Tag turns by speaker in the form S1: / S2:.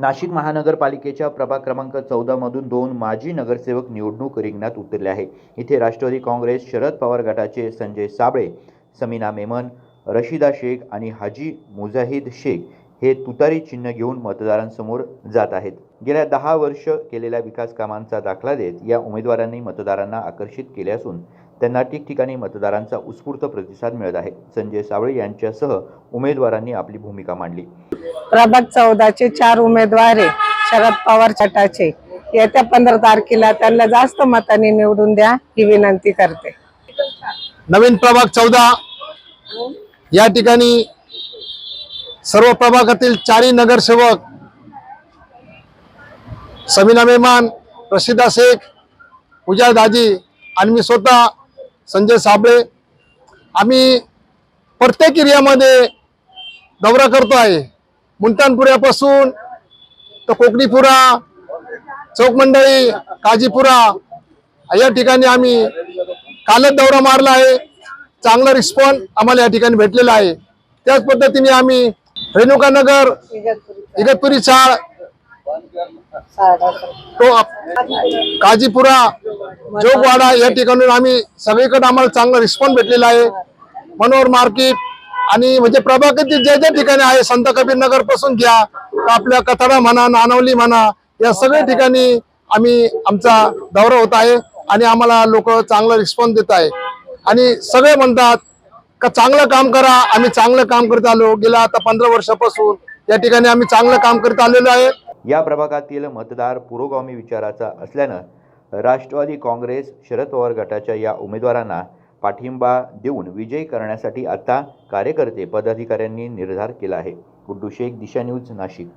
S1: नाशिक महानगरपालिकेच्या प्रभाग क्रमांक 14 मधून 2 माजी नगरसेवक निवडणूक रिंगणात उतरले आहे। इथे राष्ट्रवादी काँग्रेस शरद पवार गटाचे संजय साबळे, समीना मेमन, रशिदा शेख आणि हाजी मुजाहिद शेख हे तुतारी चिन्ह घेऊन मतदारांसमोर जात आहेत। गेल्या 10 वर्ष केलेल्या विकास कामांचा दाखला देत या उमेदवारांनी मतदारांना आकर्षित केले असून त्यांना ठिकठिकाणी मतदारांचा उत्स्फूर्त प्रतिसाद मिळत आहे। संजय साबळे यांच्यासह उमेदवारांनी आपली भूमिका मांडली।
S2: प्रभाग 14 चे 4 उमेदवार आहे शरद पवार गटाचे। येत्या 15 तारखेला त्यांना जास्त मतांनी निवडून द्या ही विनंती करते।
S3: नवीन प्रभाग 14 या ठिकाणी सर्व प्रभागातील 4 नगरसेवक समीना मेमन, रशिदा शेख, मुजाहिद हाजी आणि मी स्वतः संजय साबळे आम्ही प्रत्येक एरियामध्ये दौरा करतो आहे। मुलतानपुऱ्यापासून तर कोकणीपुरा, चौक मंडळी, काजीपुरा या ठिकाणी आम्ही कालच दौरा मारला आहे। चांगला रिस्पॉन्स आम्हाला या ठिकाणी भेटलेला आहे। त्याच पद्धतीने आम्ही रेणुकानगर, इगतपुरी चाळ, तो काजीपुरा, जोगवाडा या ठिकाणून आम्ही सगळीकडे आम्हाला चांगला रिस्पॉन्स भेटलेला आहे। मनोहर मार्केट आणि म्हणजे प्रभागातील जे जे ठिकाणी आहे, संत कबीर नगर पासून घ्या आपल्या कथाडा म्हणा, नानवली म्हणा, या सगळ्या ठिकाणी आम्ही आमचा दौरा होत आहे आणि आम्हाला लोक चांगला रिस्पॉन्स देत आहे आणि सगळे म्हणतात का चांगलं काम करा। आम्ही चांगलं काम करत आलो। गेल्या आता 15 वर्षापासून या ठिकाणी आम्ही चांगलं काम करत आलेलो आहे।
S1: या प्रभागातील मतदार पुरोगामी विचाराचा असल्यानं राष्ट्रवादी काँग्रेस शरद पवार गटाच्या या उमेदवारांना पाठिंबा देऊन विजयी करण्यासाठी आता कार्यकर्ते पदाधिकाऱ्यांनी निर्धार केला आहे। गुड्डू शेख, दिशा न्यूज, नाशिक।